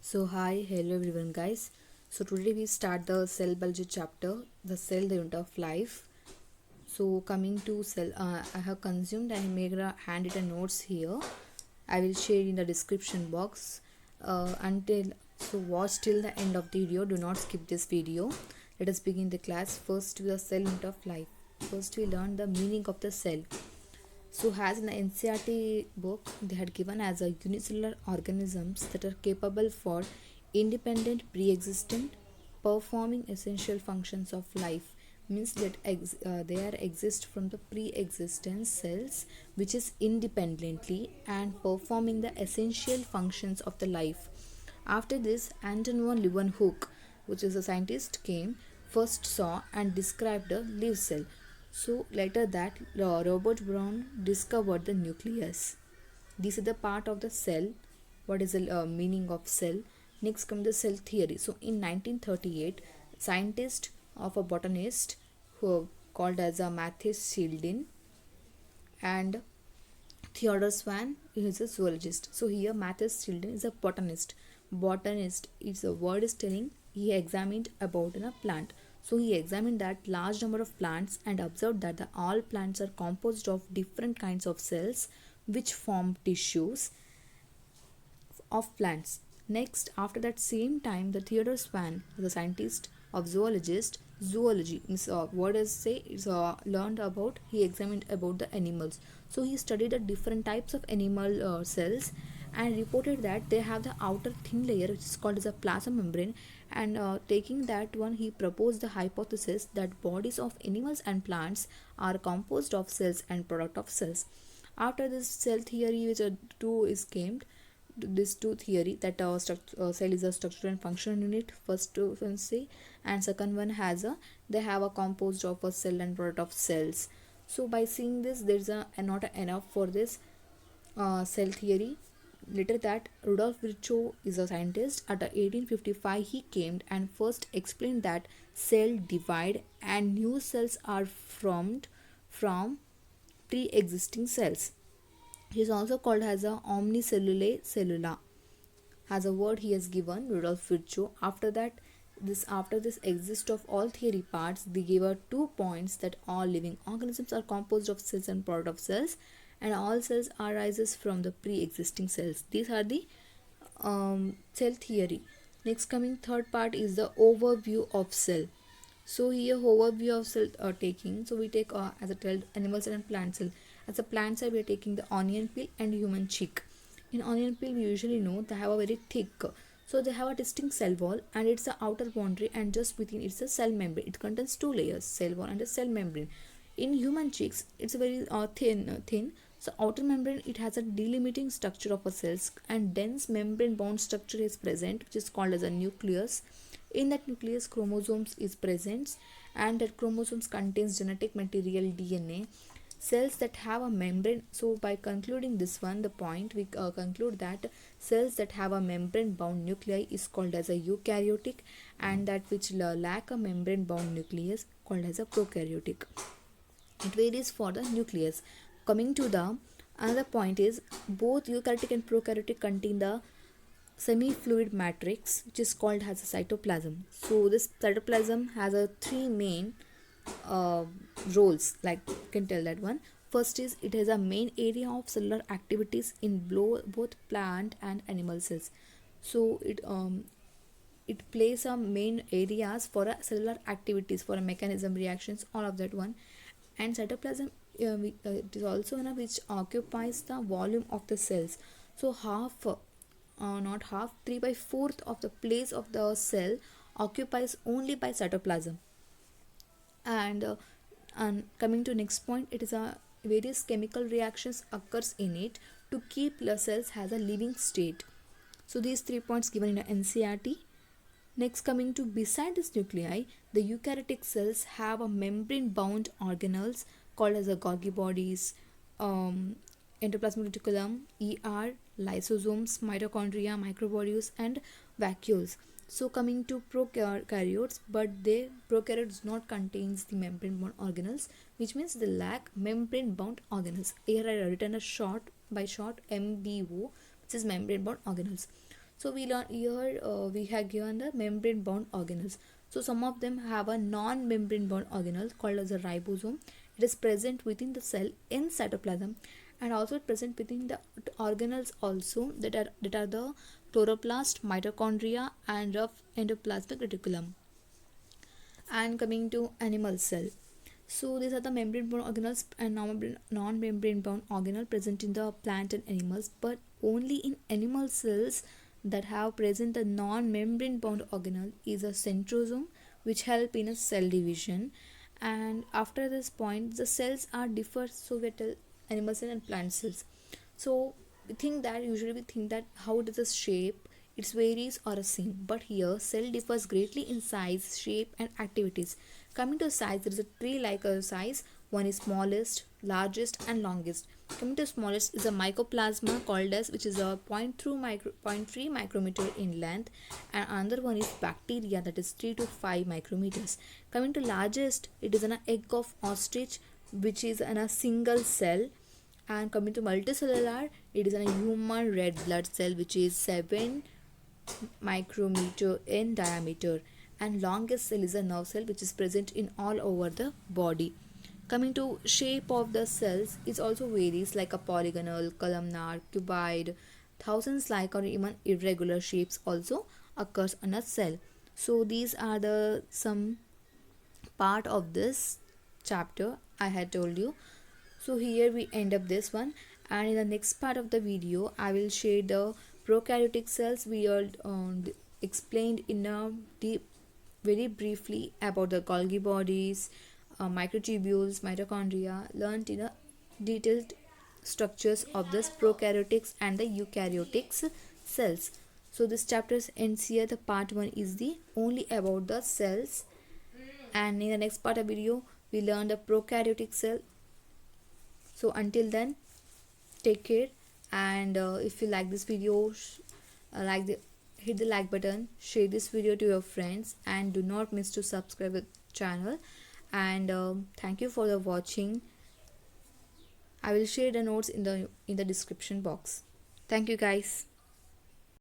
So hi, hello everyone guys. So today we start the cell biology chapter, the cell, the unit of life. So coming to cell, I have consumed and made a handwritten notes here. I will share in the description box. Watch till the end of the video. Do not skip this video. Let us begin the class. First, the cell unit of life. First, we learn the meaning of the cell. So, as in the NCERT book, they had given as a unicellular organisms that are capable for independent, pre-existent, performing essential functions of life. Means that they are exist from the pre-existent cells, which is independently and performing the essential functions of the life. After this, Anton von Leeuwenhoek, which is a scientist, came first saw and described the live cell. So later that Robert Brown discovered the nucleus. This is the part of the cell. What is the meaning of cell? Next comes the cell theory. So in 1938, scientist of a botanist who called as a Matthias Schildin and Theodor Swan is a zoologist. So here Matthias Schildin is a botanist. Botanist is a word is telling he examined about in a plant. So he examined that large number of plants and observed that all plants are composed of different kinds of cells which form tissues of plants. Next, after that same time, the Theodor Swan, the scientist of zoology means what does say is learned about. He examined about the animals. So he studied the different types of animal cells and reported that they have the outer thin layer which is called as a plasma membrane. And taking that one, he proposed the hypothesis that bodies of animals and plants are composed of cells and product of cells. After this cell theory, which two is came this two theory that cell is a structural and functional unit, first one say, and second one has a they have a composed of a cell and product of cells. So by seeing this, there's a not enough for this cell theory. Later that Rudolf Virchow is a scientist. At 1855 he came and first explained that cell divide and new cells are formed from pre-existing cells. He is also called as a omnicellulae cellula, as a word he has given Rudolf Virchow. After this exist of all theory parts, they gave out 2 points that all living organisms are composed of cells and product of cells, and all cells arises from the pre-existing cells. These are the cell theory. Next coming third part is the overview of cell. So here overview of cell taking. So we take as a told animal cell and plant cell. As a plant cell, we are taking the onion peel and human cheek. In onion peel, we usually know they have a very thick. So they have a distinct cell wall and it's the outer boundary, and just within it's a cell membrane. It contains two layers, cell wall and a cell membrane. In human cheeks, it's a very thin. So outer membrane, it has a delimiting structure of a cells, and dense membrane bound structure is present, which is called as a nucleus. In that nucleus, chromosomes is present, and that chromosomes contains genetic material DNA. Cells that have a membrane. So by concluding this one, the point we conclude that cells that have a membrane bound nuclei is called as a eukaryotic, and that which lack a membrane bound nucleus called as a prokaryotic. It varies for the nucleus. Coming to the another point is both eukaryotic and prokaryotic contain the semi-fluid matrix, which is called as a cytoplasm. So this cytoplasm has a three main uh, roles, like you can tell that one. First is it has a main area of cellular activities in both plant and animal cells. So it plays a main areas for a cellular activities, for a mechanism reactions, all of that one. And cytoplasm, it is also one which occupies the volume of the cells. So half not half, 3 by 4th of the place of the cell occupies only by cytoplasm. And coming to next point, it is a various chemical reactions occurs in it to keep the cells has a living state. So these 3 points given in the NCERT. Next, coming to beside this nuclei, the eukaryotic cells have a membrane bound organelles called as the Golgi bodies, endoplasmic reticulum, lysosomes, mitochondria, microtubules, and vacuoles. So coming to prokaryotes, but they prokaryotes does not contains the membrane bound organelles, which means they lack membrane bound organelles. Here I written a short by short MBO, which is membrane bound organelles. So we learn here, we have given the membrane bound organelles. So some of them have a non-membrane bound organelle called as a ribosome. It is present within the cell in cytoplasm, and also present within the organelles also that are the chloroplast, mitochondria, and rough endoplasmic reticulum. And coming to animal cell, so these are the membrane bound organelles and non-membrane bound organelle present in the plant and animals, but only in animal cells that have present the non-membrane bound organelle is a centrosome, which help in a cell division. And after this point, the cells are differ, so we tell animal cell and plant cells. So usually we think that how does the shape, it varies or a same, but here cell differs greatly in size, shape, and activities. Coming to size, there is a tree like a size. One is smallest, largest, and longest. Coming to smallest is a mycoplasma called as, which is a 0.3 micrometer in length, and another one is bacteria, that is 3 to 5 micrometers. Coming to largest, it is an egg of ostrich, which is in a single cell. And coming to multicellular, it is a human red blood cell, which is 7 micrometer in diameter. And longest cell is a nerve cell, which is present in all over the body. Coming to shape of the cells, it also varies, like a polygonal, columnar, cuboid, thousands like or even irregular shapes also occurs on a cell. So these are the some part of this chapter I had told you. So here we end up this one, and in the next part of the video I will share the prokaryotic cells. We all explained in a very briefly about the Golgi bodies, microtubules, mitochondria, learned in a detailed structures of this prokaryotics and the eukaryotics cells. So this chapter's ends here. The part 1 is the only about the cells, and in the next part of video we learn the prokaryotic cell. So until then, take care, and if you like this video, hit the like button, share this video to your friends, and do not miss to subscribe the channel. And thank you for the watching. I will share the notes in the description box. Thank you guys.